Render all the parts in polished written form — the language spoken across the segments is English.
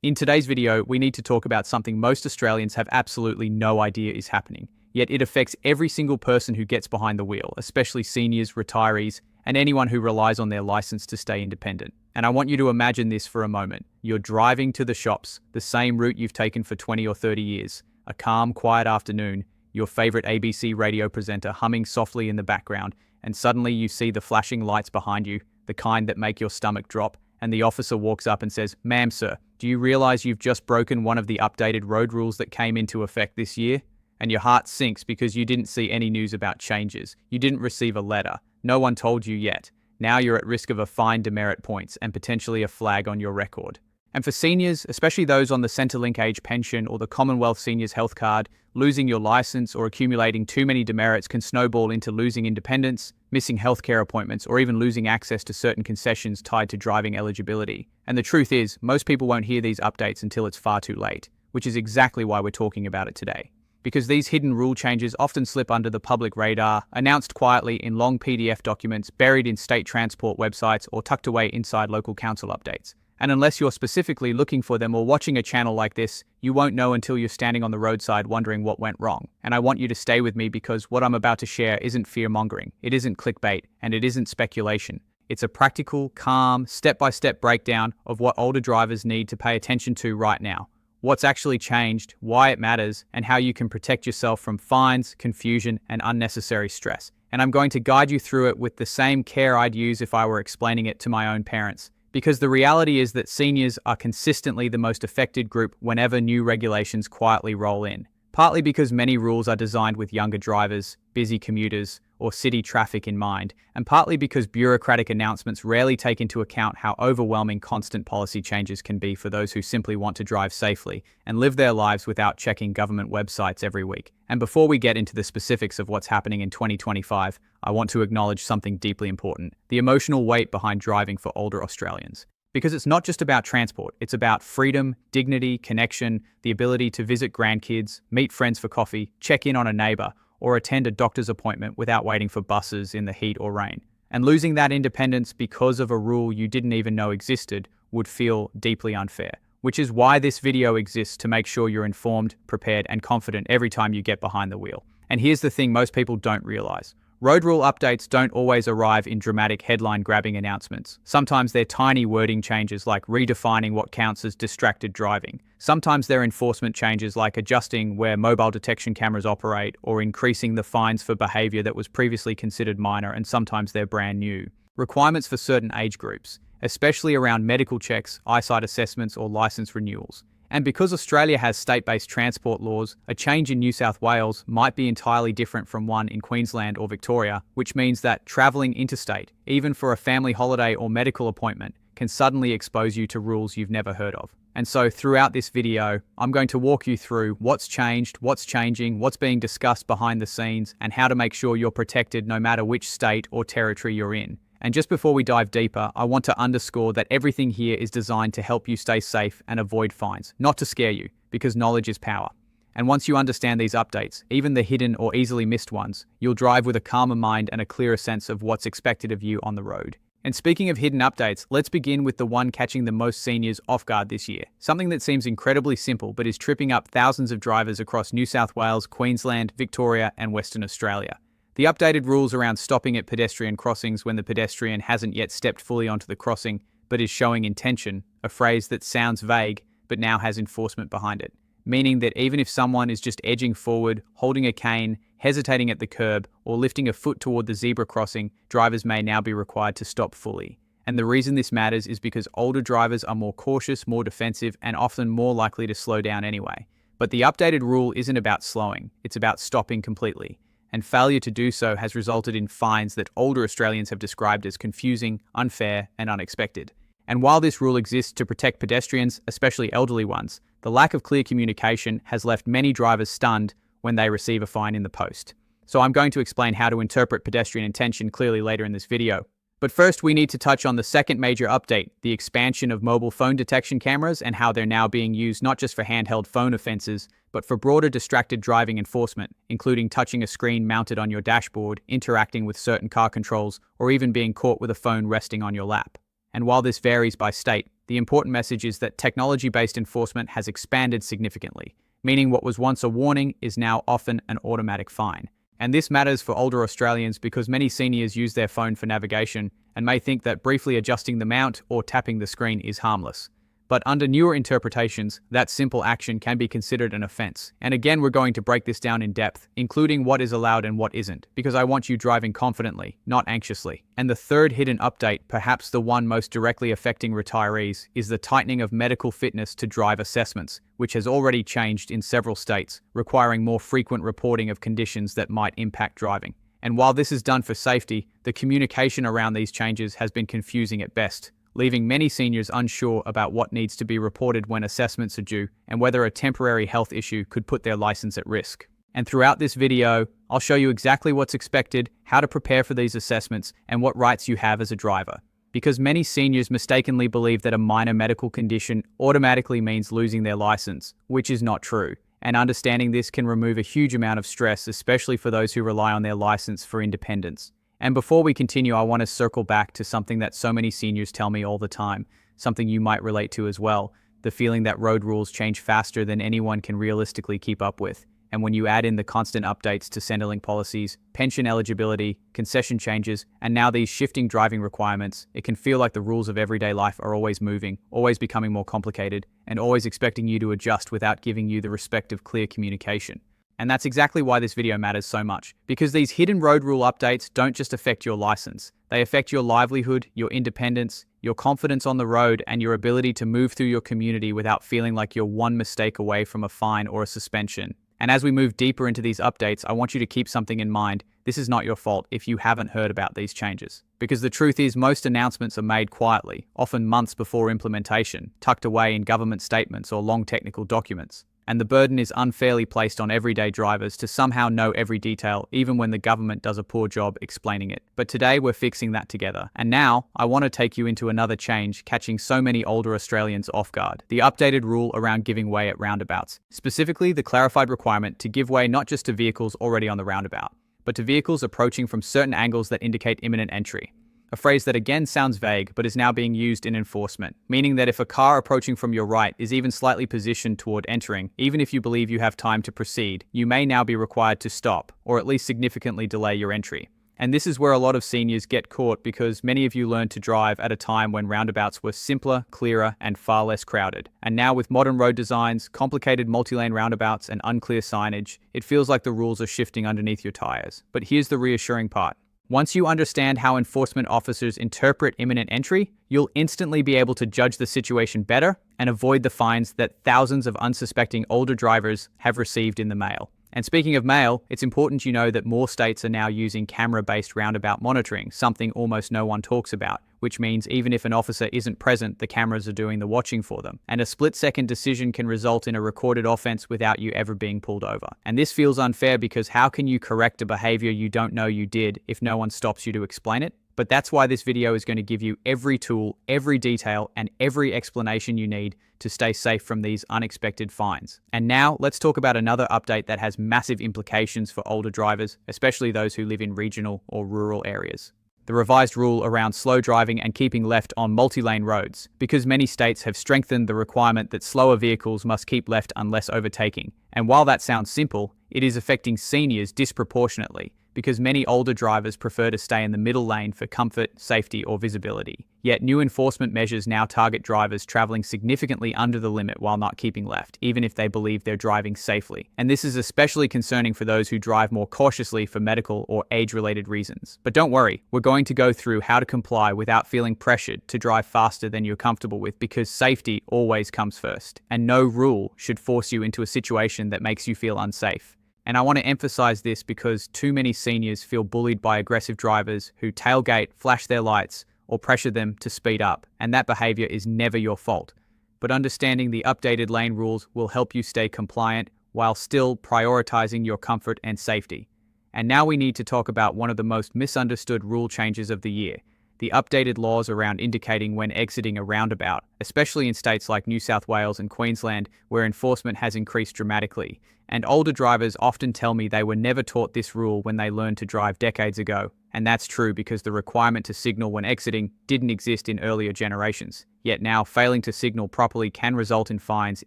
In today's video, we need to talk about something most Australians have absolutely no idea is happening, yet it affects every single person who gets behind the wheel, especially seniors, retirees, and anyone who relies on their license to stay independent. And I want you to imagine this for a moment. You're driving to the shops, the same route you've taken for 20 or 30 years, a calm, quiet afternoon, your favorite ABC radio presenter humming softly in the background, and suddenly you see the flashing lights behind you, the kind that make your stomach drop, and the officer walks up and says, "Ma'am, sir, do you realize you've just broken one of the updated road rules that came into effect this year?" And your heart sinks because you didn't see any news about changes. You didn't receive a letter. No one told you yet. Now you're at risk of a fine, demerit points, and potentially a flag on your record. And for seniors, especially those on the Centrelink age pension or the Commonwealth Seniors Health Card, losing your license or accumulating too many demerits can snowball into losing independence, missing healthcare appointments, or even losing access to certain concessions tied to driving eligibility. And the truth is, most people won't hear these updates until it's far too late, which is exactly why we're talking about it today. Because these hidden rule changes often slip under the public radar, announced quietly in long PDF documents, buried in state transport websites, or tucked away inside local council updates. And unless you're specifically looking for them or watching a channel like this, you won't know until you're standing on the roadside wondering what went wrong. And I want you to stay with me because what I'm about to share isn't fear-mongering, it isn't clickbait, and it isn't speculation. It's a practical, calm, step-by-step breakdown of what older drivers need to pay attention to right now. What's actually changed, why it matters, and how you can protect yourself from fines, confusion, and unnecessary stress. And I'm going to guide you through it with the same care I'd use if I were explaining it to my own parents. Because the reality is that seniors are consistently the most affected group whenever new regulations quietly roll in. Partly because many rules are designed with younger drivers, busy commuters, or city traffic in mind, and partly because bureaucratic announcements rarely take into account how overwhelming constant policy changes can be for those who simply want to drive safely and live their lives without checking government websites every week. And before we get into the specifics of what's happening in 2025, I want to acknowledge something deeply important: the emotional weight behind driving for older Australians. Because it's not just about transport, it's about freedom, dignity, connection, the ability to visit grandkids, meet friends for coffee, check in on a neighbour, or attend a doctor's appointment without waiting for buses in the heat or rain. And losing that independence because of a rule you didn't even know existed would feel deeply unfair, which is why this video exists, to make sure you're informed, prepared, and confident every time you get behind the wheel. And here's the thing most people don't realize. Road rule updates don't always arrive in dramatic headline-grabbing announcements. Sometimes they're tiny wording changes like redefining what counts as distracted driving. Sometimes they're enforcement changes like adjusting where mobile detection cameras operate or increasing the fines for behavior that was previously considered minor, and sometimes they're brand new. Requirements for certain age groups, especially around medical checks, eyesight assessments, or license renewals. And because Australia has state-based transport laws, a change in New South Wales might be entirely different from one in Queensland or Victoria, which means that travelling interstate, even for a family holiday or medical appointment, can suddenly expose you to rules you've never heard of. And so throughout this video, I'm going to walk you through what's changed, what's changing, what's being discussed behind the scenes, and how to make sure you're protected no matter which state or territory you're in. And just before we dive deeper, I want to underscore that everything here is designed to help you stay safe and avoid fines, not to scare you, because knowledge is power. And once you understand these updates, even the hidden or easily missed ones, you'll drive with a calmer mind and a clearer sense of what's expected of you on the road. And speaking of hidden updates, let's begin with the one catching the most seniors off guard this year. Something that seems incredibly simple but is tripping up thousands of drivers across New South Wales, Queensland, Victoria, and Western Australia. The updated rules around stopping at pedestrian crossings when the pedestrian hasn't yet stepped fully onto the crossing but is showing intention, a phrase that sounds vague but now has enforcement behind it. Meaning that even if someone is just edging forward, holding a cane, hesitating at the curb, or lifting a foot toward the zebra crossing, drivers may now be required to stop fully. And the reason this matters is because older drivers are more cautious, more defensive, and often more likely to slow down anyway. But the updated rule isn't about slowing, it's about stopping completely. And failure to do so has resulted in fines that older Australians have described as confusing, unfair, and unexpected. And while this rule exists to protect pedestrians, especially elderly ones, the lack of clear communication has left many drivers stunned when they receive a fine in the post. So I'm going to explain how to interpret pedestrian intention clearly later in this video. But first, we need to touch on the second major update, the expansion of mobile phone detection cameras and how they're now being used not just for handheld phone offences, but for broader distracted driving enforcement, including touching a screen mounted on your dashboard, interacting with certain car controls, or even being caught with a phone resting on your lap. And while this varies by state, The important message is that technology-based enforcement has expanded significantly, meaning what was once a warning is now often an automatic fine. And this matters for older Australians because many seniors use their phone for navigation and may think that briefly adjusting the mount or tapping the screen is harmless. But under newer interpretations, that simple action can be considered an offense. And again, we're going to break this down in depth, including what is allowed and what isn't, because I want you driving confidently, not anxiously. And the third hidden update, perhaps the one most directly affecting retirees, is the tightening of medical fitness to drive assessments, which has already changed in several states, requiring more frequent reporting of conditions that might impact driving. And while this is done for safety, the communication around these changes has been confusing at best, leaving many seniors unsure about what needs to be reported when assessments are due and whether a temporary health issue could put their license at risk. And throughout this video, I'll show you exactly what's expected, how to prepare for these assessments, and what rights you have as a driver. Because many seniors mistakenly believe that a minor medical condition automatically means losing their license, which is not true. And understanding this can remove a huge amount of stress, especially for those who rely on their license for independence. And before we continue, I want to circle back to something that so many seniors tell me all the time, something you might relate to as well, the feeling that road rules change faster than anyone can realistically keep up with. And when you add in the constant updates to Centrelink policies, pension eligibility, concession changes, and now these shifting driving requirements, it can feel like the rules of everyday life are always moving, always becoming more complicated, and always expecting you to adjust without giving you the respect of clear communication. And that's exactly why this video matters so much, because these hidden road rule updates don't just affect your license. They affect your livelihood, your independence, your confidence on the road, and your ability to move through your community without feeling like you're one mistake away from a fine or a suspension. And as we move deeper into these updates, I want you to keep something in mind. This is not your fault if you haven't heard about these changes. Because the truth is, most announcements are made quietly, often months before implementation, tucked away in government statements or long technical documents. And the burden is unfairly placed on everyday drivers to somehow know every detail, even when the government does a poor job explaining it. But today we're fixing that together. And now I want to take you into another change catching so many older Australians off guard: the updated rule around giving way at roundabouts. Specifically, the clarified requirement to give way not just to vehicles already on the roundabout, but to vehicles approaching from certain angles that indicate imminent entry. A phrase that again sounds vague, but is now being used in enforcement, meaning that if a car approaching from your right is even slightly positioned toward entering, even if you believe you have time to proceed, you may now be required to stop, or at least significantly delay your entry. And this is where a lot of seniors get caught, because many of you learned to drive at a time when roundabouts were simpler, clearer, and far less crowded. And now with modern road designs, complicated multi-lane roundabouts, and unclear signage, it feels like the rules are shifting underneath your tires. But here's the reassuring part. Once you understand how enforcement officers interpret imminent entry, you'll instantly be able to judge the situation better and avoid the fines that thousands of unsuspecting older drivers have received in the mail. And speaking of mail, it's important you know that more states are now using camera-based roundabout monitoring, something almost no one talks about, which means even if an officer isn't present, the cameras are doing the watching for them. And a split-second decision can result in a recorded offense without you ever being pulled over. And this feels unfair because how can you correct a behavior you don't know you did if no one stops you to explain it? But that's why this video is going to give you every tool, every detail, and every explanation you need to stay safe from these unexpected fines. And now let's talk about another update that has massive implications for older drivers, especially those who live in regional or rural areas. The revised rule around slow driving and keeping left on multi-lane roads, because many states have strengthened the requirement that slower vehicles must keep left unless overtaking. And while that sounds simple, it is affecting seniors disproportionately, because many older drivers prefer to stay in the middle lane for comfort, safety, or visibility. Yet new enforcement measures now target drivers traveling significantly under the limit while not keeping left, even if they believe they're driving safely. And this is especially concerning for those who drive more cautiously for medical or age-related reasons. But don't worry, we're going to go through how to comply without feeling pressured to drive faster than you're comfortable with, because safety always comes first. And no rule should force you into a situation that makes you feel unsafe. And I want to emphasize this because too many seniors feel bullied by aggressive drivers who tailgate, flash their lights, or pressure them to speed up. And that behavior is never your fault. But understanding the updated lane rules will help you stay compliant while still prioritizing your comfort and safety. And now we need to talk about one of the most misunderstood rule changes of the year: the updated laws around indicating when exiting a roundabout, especially in states like New South Wales and Queensland, where enforcement has increased dramatically. And older drivers often tell me they were never taught this rule when they learned to drive decades ago. And that's true because the requirement to signal when exiting didn't exist in earlier generations. Yet now, failing to signal properly can result in fines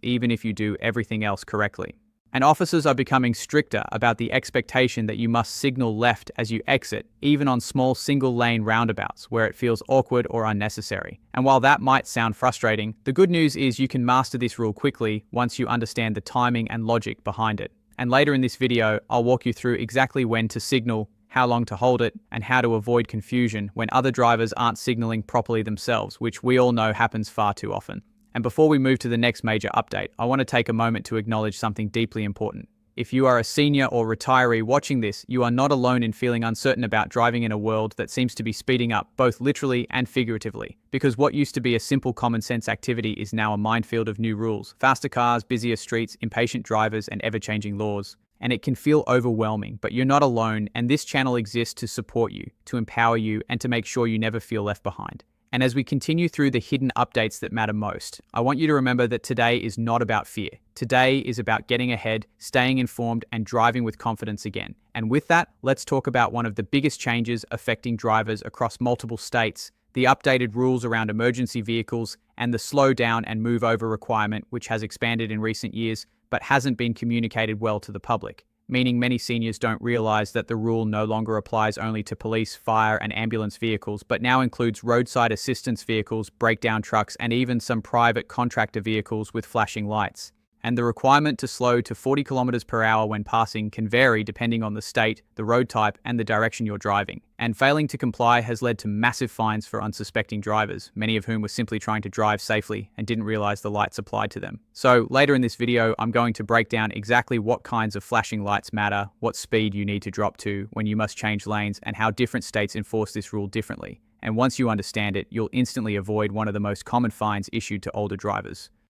even if you do everything else correctly. And officers are becoming stricter about the expectation that you must signal left as you exit, even on small single-lane roundabouts where it feels awkward or unnecessary. And while that might sound frustrating, the good news is you can master this rule quickly once you understand the timing and logic behind it. And later in this video, I'll walk you through exactly when to signal, how long to hold it, and how to avoid confusion when other drivers aren't signaling properly themselves, which we all know happens far too often. And before we move to the next major update, I want to take a moment to acknowledge something deeply important. If you are a senior or retiree watching this, you are not alone in feeling uncertain about driving in a world that seems to be speeding up, both literally and figuratively. Because what used to be a simple common sense activity is now a minefield of new rules, faster cars, busier streets, impatient drivers, and ever-changing laws. And it can feel overwhelming, but you're not alone, and this channel exists to support you, to empower you, and to make sure you never feel left behind. And as we continue through the hidden updates that matter most, I want you to remember that today is not about fear. Today is about getting ahead, staying informed, and driving with confidence again. And with that, let's talk about one of the biggest changes affecting drivers across multiple states, the updated rules around emergency vehicles, and the slow down and move over requirement, which has expanded in recent years, but hasn't been communicated well to the public. Meaning many seniors don't realize that the rule no longer applies only to police, fire, and ambulance vehicles, but now includes roadside assistance vehicles, breakdown trucks, and even some private contractor vehicles with flashing lights. And the requirement to slow to 40 kilometers per hour when passing can vary depending on the state, the road type, and the direction you're driving. And failing to comply has led to massive fines for unsuspecting drivers, many of whom were simply trying to drive safely and didn't realize the lights applied to them. So later in this video, I'm going to break down exactly what kinds of flashing lights matter, what speed you need to drop to when you must change lanes, and how different states enforce this rule differently. And once you understand it, you'll instantly avoid one of the most common fines issued to older drivers.